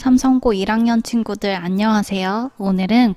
삼성고 1학년 친구들 안녕하세요. 오늘은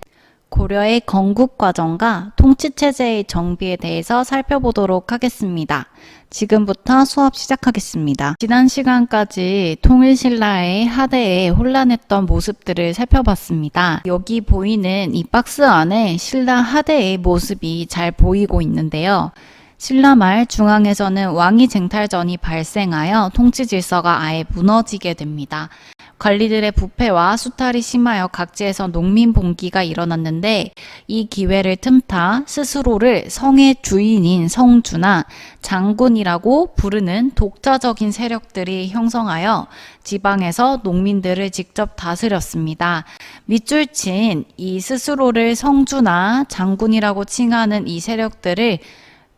고려의 건국과정과 통치체제의 정비에 대해서 살펴보도록 하겠습니다. 지금부터 수업 시작하겠습니다. 지난 시간까지 통일신라의 하대에 혼란했던 모습들을 살펴봤습니다. 여기 보이는 이 박스 안에 신라 하대의 모습이 잘 보이고 있는데요. 신라말 중앙에서는 왕위 쟁탈전이 발생하여 통치 질서가 아예 무너지게 됩니다. 관리들의 부패와 수탈이 심하여 각지에서 농민 봉기가 일어났는데 이 기회를 틈타 스스로를 성의 주인인 성주나 장군이라고 부르는 독자적인 세력들이 형성하여 지방에서 농민들을 직접 다스렸습니다. 밑줄 친 이 스스로를 성주나 장군이라고 칭하는 이 세력들을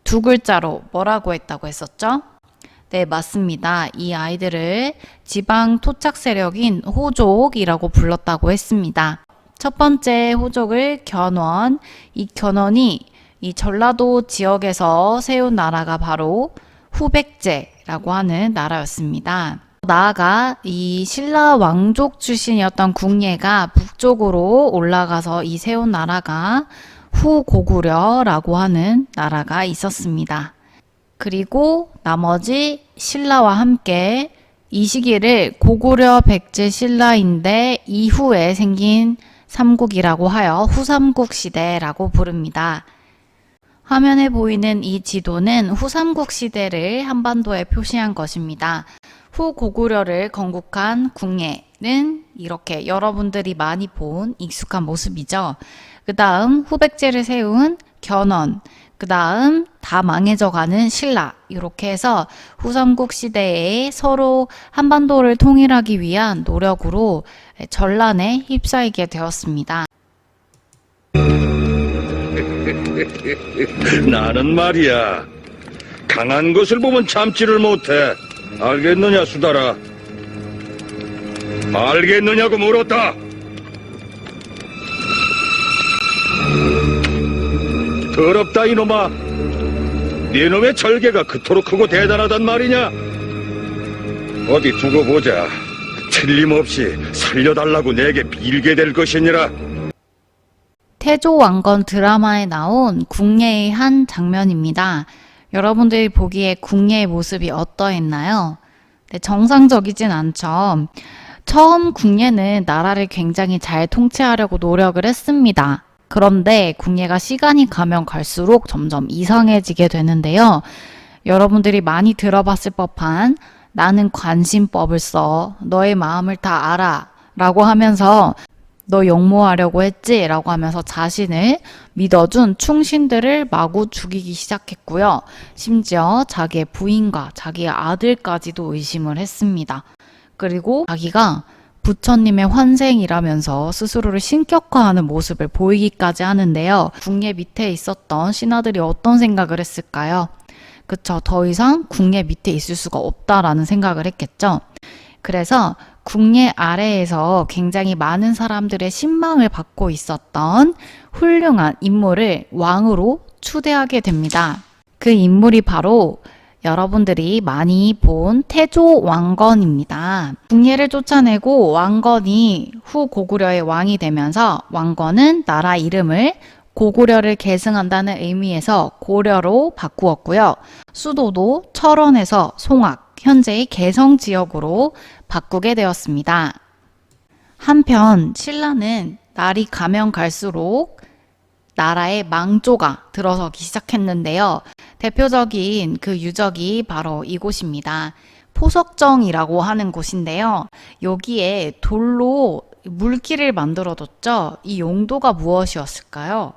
두 글자로 뭐라고 했다고 했었죠? 네, 맞습니다. 이 아이들을 지방 토착 세력인 호족이라고 불렀다고 했습니다. 첫 번째 호족을 견원, 이 견원이 이 전라도 지역에서 세운 나라가 바로 후백제라고 하는 나라였습니다. 나아가 이 신라 왕족 출신이었던 궁예가 북쪽으로 올라가서 이 세운 나라가 후고구려라고 하는 나라가 있었습니다. 그리고 나머지 신라와 함께 이 시기를 고구려 백제 신라인데 이후에 생긴 삼국이라고 하여 후삼국 시대라고 부릅니다. 화면에 보이는 이 지도는 후삼국 시대를 한반도에 표시한 것입니다. 후고구려를 건국한 궁예는 이렇게 여러분들이 많이 본 익숙한 모습이죠. 그 다음 후백제를 세운 견원, 그 다음 다 망해져가는 신라, 이렇게 해서 후삼국 시대에 서로 한반도를 통일하기 위한 노력으로 전란에 휩싸이게 되었습니다. 나는 말이야, 강한 것을 보면 참지를 못해. 알겠느냐, 수달아? 알겠느냐고 물었다. 더럽다, 이놈아. 네 놈의 절개가 그토록 크고 대단하단 말이냐? 어디 두고 보자. 틀림없이 살려달라고 내게 빌게 될 것이니라. 태조왕건 드라마에 나온 궁예의 한 장면입니다. 여러분들이 보기에 궁예의 모습이 어떠했나요? 네, 정상적이진 않죠. 처음 궁예는 나라를 굉장히 잘 통치하려고 노력을 했습니다. 그런데 궁예가 시간이 가면 갈수록 점점 이상해지게 되는데요. 여러분들이 많이 들어봤을 법한 나는 관심법을 써, 너의 마음을 다 알아 라고 하면서 너 용모하려고 했지? 라고 하면서 자신을 믿어준 충신들을 마구 죽이기 시작했고요. 심지어 자기의 부인과 자기의 아들까지도 의심을 했습니다. 그리고 자기가 부처님의 환생이라면서 스스로를 신격화하는 모습을 보이기까지 하는데요. 궁예 밑에 있었던 신하들이 어떤 생각을 했을까요? 그쵸, 더 이상 궁예 밑에 있을 수가 없다라는 생각을 했겠죠. 그래서 궁예 아래에서 굉장히 많은 사람들의 신망을 받고 있었던 훌륭한 인물을 왕으로 추대하게 됩니다. 그 인물이 바로 여러분들이 많이 본 태조왕건입니다. 궁예를 쫓아내고 왕건이 후고구려의 왕이 되면서 왕건은 나라 이름을 고구려를 계승한다는 의미에서 고려로 바꾸었고요. 수도도 철원에서 송악, 현재의 개성 지역으로 바꾸게 되었습니다. 한편 신라는 날이 가면 갈수록 나라의 망조가 들어서기 시작했는데요. 대표적인 그 유적이 바로 이곳입니다. 포석정이라고 하는 곳인데요. 여기에 돌로 물길을 만들어뒀죠. 이 용도가 무엇이었을까요?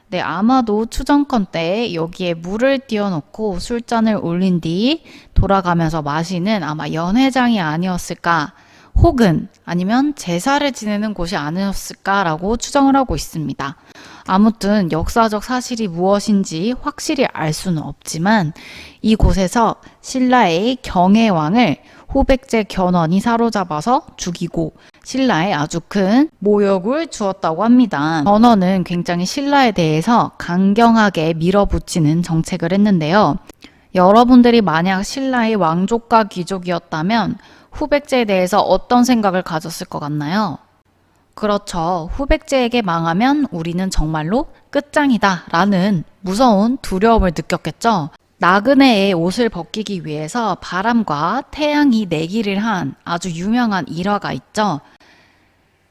네, 아마도 추정컨 때 여기에 물을 띄워놓고 술잔을 올린 뒤 돌아가면서 마시는 아마 연회장이 아니었을까, 혹은 아니면 제사를 지내는 곳이 아니었을까라고 추정을 하고 있습니다. 아무튼 역사적 사실이 무엇인지 확실히 알 수는 없지만 이곳에서 신라의 경혜왕을 후백제 견원이 사로잡아서 죽이고 신라에 아주 큰 모욕을 주었다고 합니다. 견원은 굉장히 신라에 대해서 강경하게 밀어붙이는 정책을 했는데요. 여러분들이 만약 신라의 왕족과 귀족이었다면 후백제에 대해서 어떤 생각을 가졌을 것 같나요? 그렇죠. 후백제에게 망하면 우리는 정말로 끝장이다 라는 무서운 두려움을 느꼈겠죠. 나그네의 옷을 벗기기 위해서 바람과 태양이 내기를 한 아주 유명한 일화가 있죠.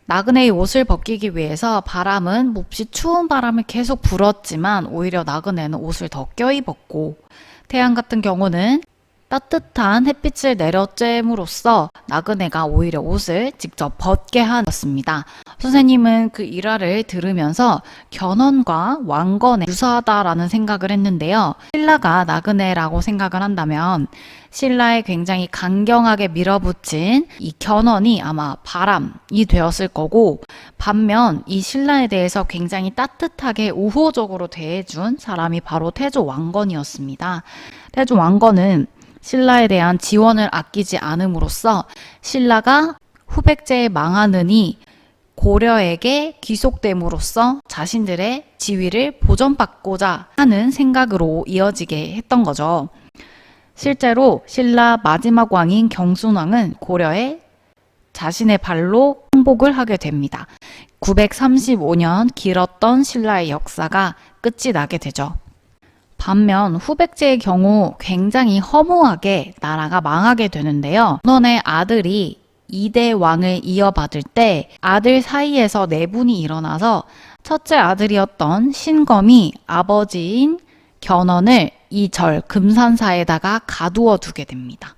나그네의 옷을 벗기기 위해서 바람은 몹시 추운 바람을 계속 불었지만 오히려 나그네는 옷을 더 껴입었고, 태양 같은 경우는 따뜻한 햇빛을 내려쬐므로써 나그네가 오히려 옷을 직접 벗게 하였습니다. 선생님은 그 일화를 들으면서 견훤과 왕건에 유사하다라는 생각을 했는데요. 신라가 나그네라고 생각을 한다면 신라에 굉장히 강경하게 밀어붙인 이 견훤이 아마 바람이 되었을 거고, 반면 이 신라에 대해서 굉장히 따뜻하게 우호적으로 대해준 사람이 바로 태조 왕건이었습니다. 태조 왕건은 신라에 대한 지원을 아끼지 않음으로써 신라가 후백제에 망하느니 고려에게 귀속됨으로써 자신들의 지위를 보전받고자 하는 생각으로 이어지게 했던 거죠. 실제로 신라 마지막 왕인 경순왕은 고려에 자신의 발로 항복을 하게 됩니다. 935년 길었던 신라의 역사가 끝이 나게 되죠. 반면 후백제의 경우 굉장히 허무하게 나라가 망하게 되는데요. 견훤의 아들이 2대 왕을 이어받을 때 아들 사이에서 내분이 일어나서 첫째 아들이었던 신검이 아버지인 견훤을 이 절 금산사에다가 가두어 두게 됩니다.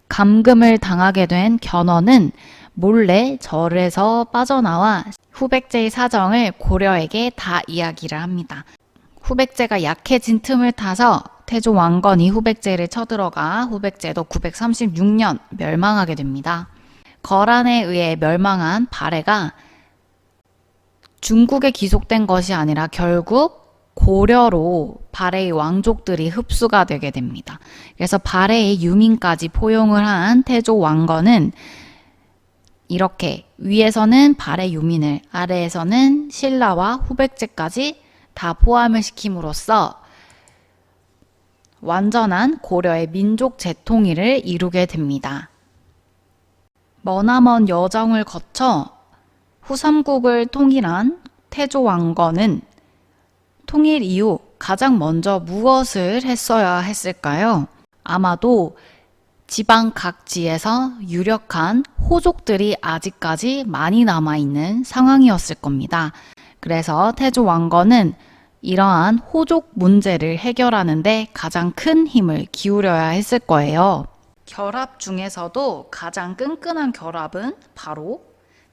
감금을 당하게 된 견훤은 몰래 절에서 빠져나와 후백제의 사정을 고려에게 다 이야기를 합니다. 후백제가 약해진 틈을 타서 태조 왕건이 후백제를 쳐들어가 후백제도 936년 멸망하게 됩니다. 거란에 의해 멸망한 발해가 중국에 귀속된 것이 아니라 결국 고려로 발해의 왕족들이 흡수가 되게 됩니다. 그래서 발해의 유민까지 포용을 한 태조 왕건은 이렇게 위에서는 발해 유민을, 아래에서는 신라와 후백제까지 다 포함을 시킴으로써 완전한 고려의 민족 재통일을 이루게 됩니다. 머나먼 여정을 거쳐 후삼국을 통일한 태조 왕건은 통일 이후 가장 먼저 무엇을 했어야 했을까요? 아마도 지방 각지에서 유력한 호족들이 아직까지 많이 남아있는 상황이었을 겁니다. 그래서 태조 왕건은 이러한 호족 문제를 해결하는 데 가장 큰 힘을 기울여야 했을 거예요. 결합 중에서도 가장 끈끈한 결합은 바로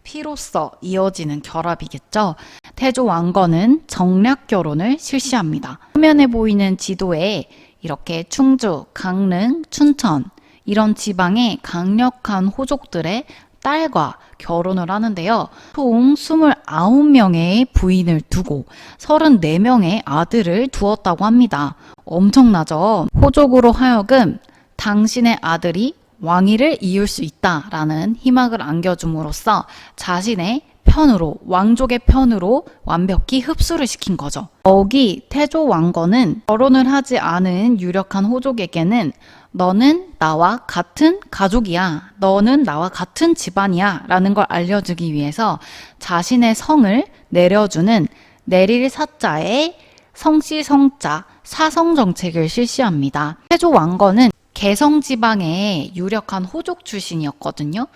피로써 이어지는 결합이겠죠. 태조 왕건은 정략 결혼을 실시합니다. 화면에 보이는 지도에 이렇게 충주, 강릉, 춘천 이런 지방의 강력한 호족들의 딸과 결혼을 하는데요. 총 29명의 부인을 두고 34명의 아들을 두었다고 합니다. 엄청나죠? 호족으로 하여금 당신의 아들이 왕위를 이을 수 있다라는 희망을 안겨줌으로써 자신의 편으로, 왕족의 편으로 완벽히 흡수를 시킨 거죠. 여기 태조 왕건은 결혼을 하지 않은 유력한 호족에게는 너는 나와 같은 가족이야. 너는 나와 같은 집안이야. 라는 걸 알려주기 위해서 자신의 성을 내려주는 내릴 사자의 성씨 성자 사성 정책을 실시합니다. 태조 왕건은 개성 지방의 유력한 호족 출신이었거든요.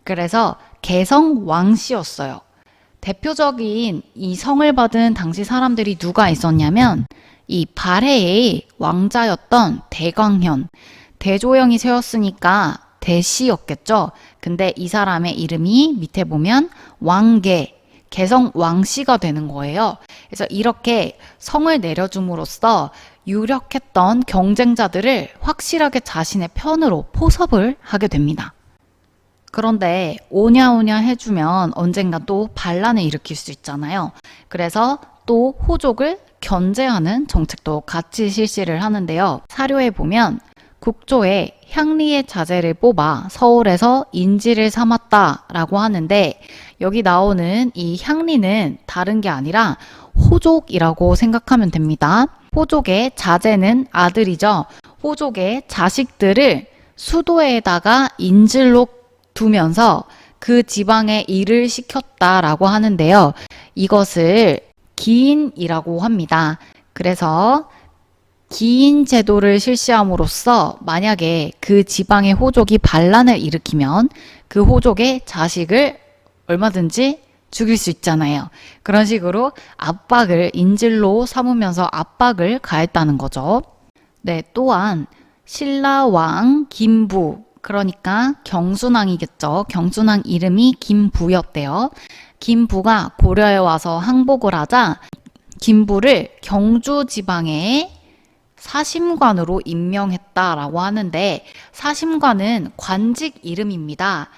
그래서 개성 왕씨였어요. 대표적인 이 성을 받은 당시 사람들이 누가 있었냐면 이 발해의 왕자였던 대광현, 대조영이 세웠으니까 대씨였겠죠. 근데 이 사람의 이름이 밑에 보면 왕계, 개성 왕씨가 되는 거예요. 그래서 이렇게 성을 내려줌으로써 유력했던 경쟁자들을 확실하게 자신의 편으로 포섭을 하게 됩니다. 그런데 오냐오냐 해주면 언젠가 또 반란을 일으킬 수 있잖아요. 그래서 또 호족을 견제하는 정책도 같이 실시를 하는데요. 사료에 보면 국조에 향리의 자제를 뽑아 서울에서 인지를 삼았다라고 하는데 여기 나오는 이 향리는 다른 게 아니라 호족이라고 생각하면 됩니다. 호족의 자제는 아들이죠. 호족의 자식들을 수도에다가 인질로 두면서 그 지방에 일을 시켰다라고 하는데요. 이것을 기인이라고 합니다. 그래서 기인 제도를 실시함으로써 만약에 그 지방의 호족이 반란을 일으키면 그 호족의 자식을 얼마든지 죽일 수 있잖아요. 그런 식으로 압박을 인질로 삼으면서 압박을 가했다는 거죠. 네, 또한 신라왕 김부, 그러니까 경순왕이겠죠. 경순왕 이름이 김부였대요. 김부가 고려에 와서 항복을 하자 김부를 경주 지방의 사심관으로 임명했다라고 하는데, 사심관은 관직 이름입니다.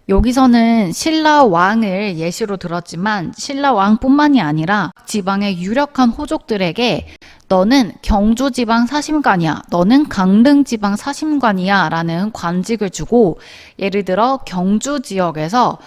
여기서는 신라왕을 예시로 들었지만 신라왕뿐만이 아니라 지방의 유력한 호족들에게 너는 경주지방 사심관이야, 너는 강릉지방 사심관이야 라는 관직을 주고, 예를 들어 경주 지역에서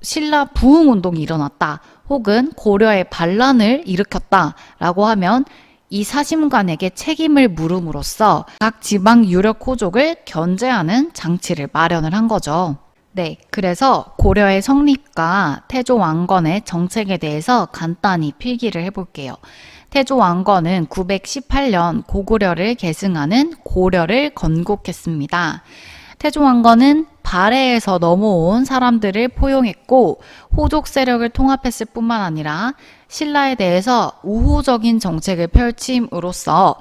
신라 부흥운동이 일어났다, 혹은 고려의 반란을 일으켰다 라고 하면 이 사심관에게 책임을 물음으로써 각 지방 유력 호족을 견제하는 장치를 마련을 한 거죠. 네, 그래서 고려의 성립과 태조 왕건의 정책에 대해서 간단히 필기를 해볼게요. 태조 왕건은 918년 고구려를 계승하는 고려를 건국했습니다. 태조 왕건은 발해에서 넘어온 사람들을 포용했고 호족 세력을 통합했을 뿐만 아니라 신라에 대해서 우호적인 정책을 펼침으로써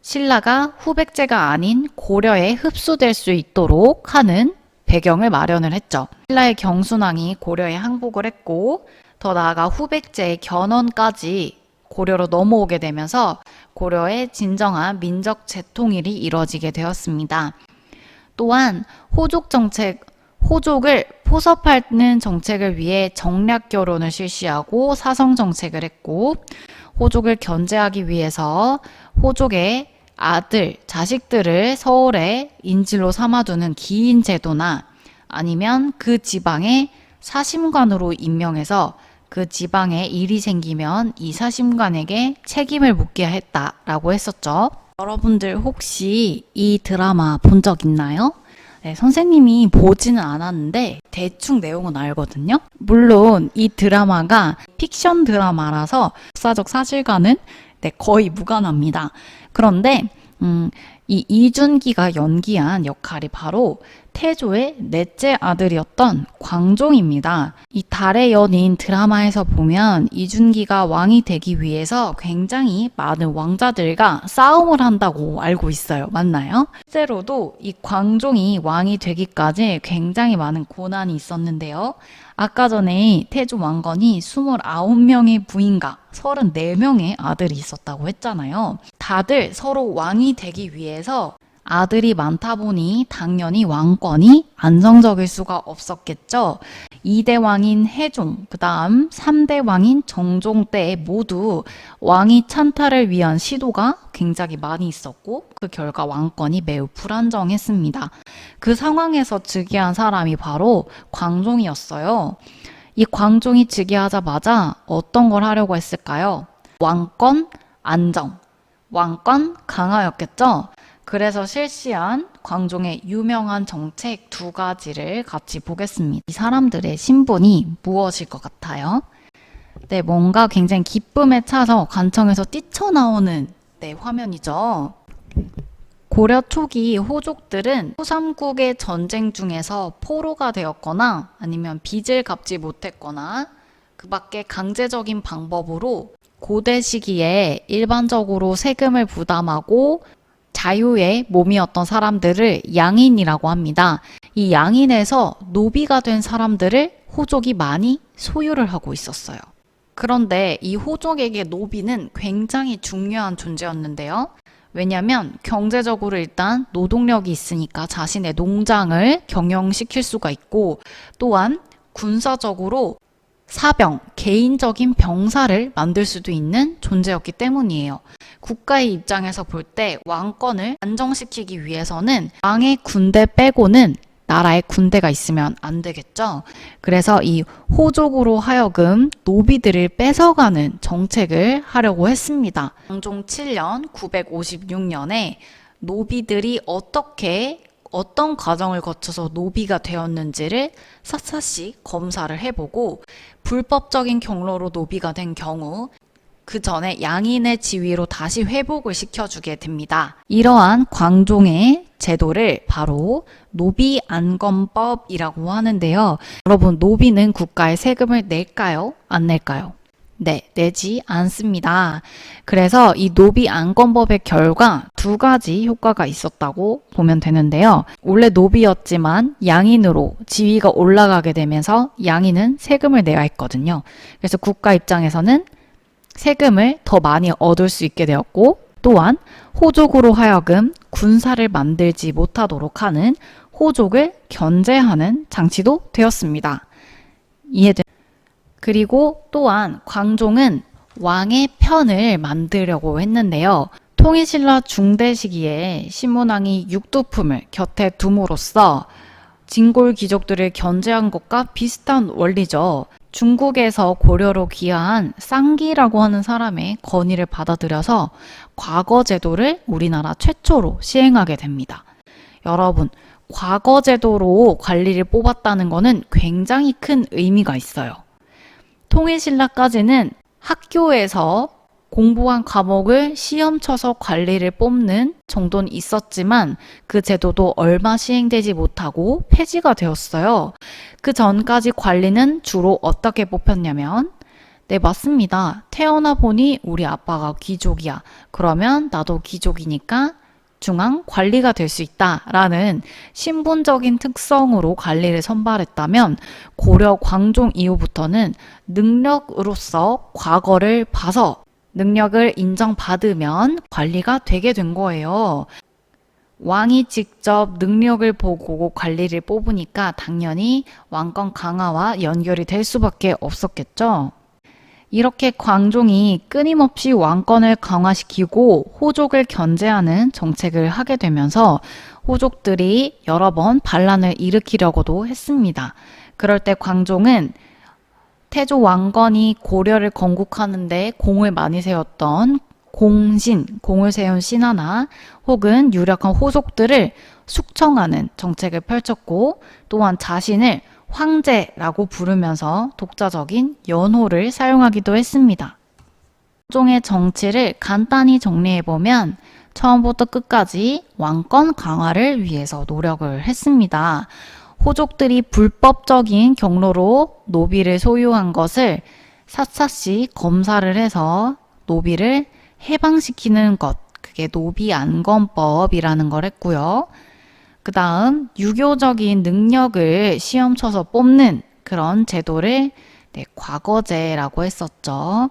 신라가 후백제가 아닌 고려에 흡수될 수 있도록 하는 배경을 마련을 했죠. 신라의 경순왕이 고려에 항복을 했고 더 나아가 후백제의 견훤까지 고려로 넘어오게 되면서 고려의 진정한 민족 재통일이 이뤄지게 되었습니다. 또한 호족을 포섭하는 정책을 위해 정략 결혼을 실시하고 사성 정책을 했고, 호족을 견제하기 위해서 호족의 아들, 자식들을 서울에 인질로 삼아두는 기인 제도나 아니면 그 지방에 사심관으로 임명해서 그 지방에 일이 생기면 이 사심관에게 책임을 묻게 했다라고 했었죠. 여러분들 혹시 이 드라마 본 적 있나요? 네, 선생님이 보지는 않았는데 대충 내용은 알거든요. 물론 이 드라마가 픽션 드라마라서 역사적 사실과는 거의 무관합니다. 그런데 이 이준기가 연기한 역할이 바로 태조의 넷째 아들이었던 광종입니다. 이 달의 연인 드라마에서 보면 이준기가 왕이 되기 위해서 굉장히 많은 왕자들과 싸움을 한다고 알고 있어요. 맞나요? 실제로도 이 광종이 왕이 되기까지 굉장히 많은 고난이 있었는데요. 아까 전에 태조 왕건이 29명의 부인과 34명의 아들이 있었다고 했잖아요. 다들 서로 왕이 되기 위해서 아들이 많다 보니 당연히 왕권이 안정적일 수가 없었겠죠. 2대 왕인 해종, 그 다음 3대 왕인 정종 때 모두 왕위 찬탈을 위한 시도가 굉장히 많이 있었고 그 결과 왕권이 매우 불안정했습니다. 그 상황에서 즉위한 사람이 바로 광종이었어요. 이 광종이 즉위하자마자 어떤 걸 하려고 했을까요? 왕권 안정, 왕권 강화였겠죠? 그래서 실시한 광종의 유명한 정책 2가지를 같이 보겠습니다. 이 사람들의 신분이 무엇일 것 같아요? 네, 뭔가 굉장히 기쁨에 차서 관청에서 뛰쳐나오는 화면이죠. 고려 초기 호족들은 후삼국의 전쟁 중에서 포로가 되었거나 아니면 빚을 갚지 못했거나 그 밖에 강제적인 방법으로 고대 시기에 일반적으로 세금을 부담하고 자유의 몸이었던 사람들을 양인이라고 합니다. 이 양인에서 노비가 된 사람들을 호족이 많이 소유를 하고 있었어요. 그런데 이 호족에게 노비는 굉장히 중요한 존재였는데요. 왜냐하면 경제적으로 일단 노동력이 있으니까 자신의 농장을 경영시킬 수가 있고 또한 군사적으로 사병, 개인적인 병사를 만들 수도 있는 존재였기 때문이에요. 국가의 입장에서 볼 때 왕권을 안정시키기 위해서는 왕의 군대 빼고는 나라에 군대가 있으면 안 되겠죠. 그래서 이 호족으로 하여금 노비들을 뺏어가는 정책을 하려고 했습니다. 광종 7년 956년에 노비들이 어떻게 어떤 과정을 거쳐서 노비가 되었는지를 샅샅이 검사를 해보고 불법적인 경로로 노비가 된 경우 그 전에 양인의 지위로 다시 회복을 시켜주게 됩니다. 이러한 광종의 제도를 바로 노비안검법이라고 하는데요. 여러분, 노비는 국가에 세금을 낼까요? 안 낼까요? 네, 내지 않습니다. 그래서 이 노비안검법의 결과 두 가지 효과가 있었다고 보면 되는데요. 원래 노비였지만 양인으로 지위가 올라가게 되면서 양인은 세금을 내야 했거든요. 그래서 국가 입장에서는 세금을 더 많이 얻을 수 있게 되었고, 또한 호족으로 하여금 군사를 만들지 못하도록 하는 호족을 견제하는 장치도 되었습니다. 이해된? 그리고 또한 광종은 왕의 편을 만들려고 했는데요. 통일신라 중대 시기에 신문왕이 육두품을 곁에 둠으로써 진골 귀족들을 견제한 것과 비슷한 원리죠. 중국에서 고려로 귀화한 쌍기라고 하는 사람의 건의를 받아들여서 과거 제도를 우리나라 최초로 시행하게 됩니다. 여러분, 과거 제도로 관리를 뽑았다는 것은 굉장히 큰 의미가 있어요. 통일신라까지는 학교에서 공부한 과목을 시험 쳐서 관리를 뽑는 정도는 있었지만 그 제도도 얼마 시행되지 못하고 폐지가 되었어요. 그 전까지 관리는 주로 어떻게 뽑혔냐면, 네, 맞습니다. 태어나 보니 우리 아빠가 귀족이야. 그러면 나도 귀족이니까 중앙 관리가 될 수 있다라는 신분적인 특성으로 관리를 선발했다면, 고려 광종 이후부터는 능력으로서 과거를 봐서 능력을 인정받으면 관리가 되게 된 거예요. 왕이 직접 능력을 보고 관리를 뽑으니까 당연히 왕권 강화와 연결이 될 수밖에 없었겠죠. 이렇게 광종이 끊임없이 왕권을 강화시키고 호족을 견제하는 정책을 하게 되면서 호족들이 여러 번 반란을 일으키려고도 했습니다. 그럴 때 광종은 태조 왕건이 고려를 건국하는데 공을 많이 세웠던 공을 세운 신하나 혹은 유력한 호족들을 숙청하는 정책을 펼쳤고, 또한 자신을 황제라고 부르면서 독자적인 연호를 사용하기도 했습니다. 광종의 정치를 간단히 정리해보면 처음부터 끝까지 왕권 강화를 위해서 노력을 했습니다. 호족들이 불법적인 경로로 노비를 소유한 것을 샅샅이 검사를 해서 노비를 해방시키는 것, 그게 노비안검법이라는 걸 했고요. 그 다음 유교적인 능력을 시험 쳐서 뽑는 그런 제도를 과거제라고 했었죠.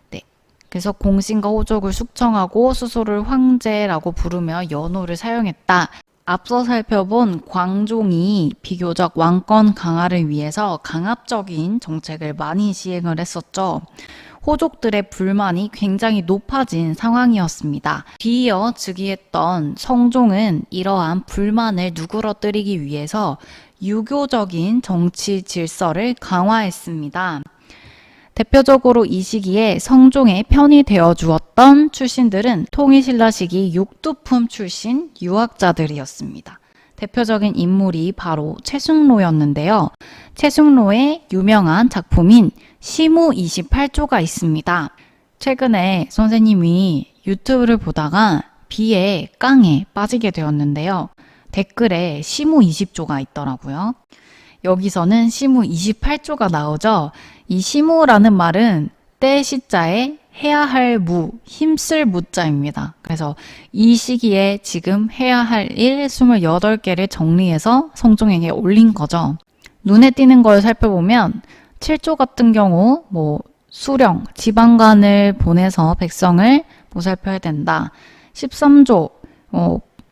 네, 그래서 공신과 호족을 숙청하고 스스로를 황제라고 부르며 연호를 사용했다. 앞서 살펴본 광종이 비교적 왕권 강화를 위해서 강압적인 정책을 많이 시행을 했었죠. 호족들의 불만이 굉장히 높아진 상황이었습니다. 뒤이어 즉위했던 성종은 이러한 불만을 누그러뜨리기 위해서 유교적인 정치 질서를 강화했습니다. 대표적으로 이 시기에 성종의 편이 되어 주었던 출신들은 통일신라 시기 육두품 출신 유학자들이었습니다. 대표적인 인물이 바로 최승로였는데요. 최승로의 유명한 작품인 시무 28조가 있습니다. 최근에 선생님이 유튜브를 보다가 비에 깡에 빠지게 되었는데요. 댓글에 시무 20조가 있더라고요. 여기서는 시무 28조가 나오죠. 이 시무라는 말은 때 시자에 해야 할 무, 힘쓸 무자입니다. 그래서 이 시기에 지금 해야 할 일 28개를 정리해서 성종에게 올린 거죠. 눈에 띄는 걸 살펴보면 7조 같은 경우 수령, 지방관을 보내서 백성을 보살펴야 된다. 13조,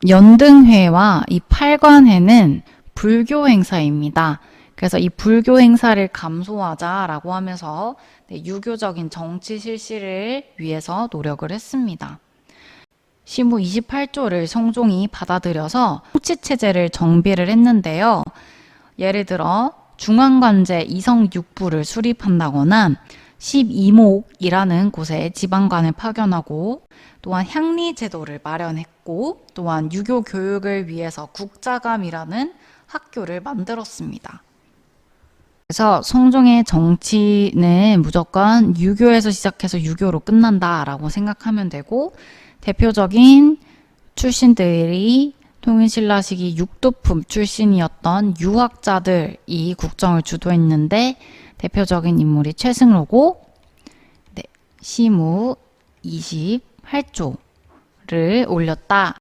연등회와 이 8관회는 불교 행사입니다. 그래서 이 불교 행사를 감소하자라고 하면서 유교적인 정치 실시를 위해서 노력을 했습니다. 시무 28조를 성종이 받아들여서 통치체제를 정비를 했는데요. 예를 들어 중앙관제 이성육부를 수립한다거나 12목이라는 곳에 지방관을 파견하고 또한 향리 제도를 마련했고 또한 유교 교육을 위해서 국자감이라는 학교를 만들었습니다. 그래서 성종의 정치는 무조건 유교에서 시작해서 유교로 끝난다라고 생각하면 되고 대표적인 출신들이 통일신라 시기 육도품 출신이었던 유학자들이 국정을 주도했는데 대표적인 인물이 최승로고 시무 28조를 올렸다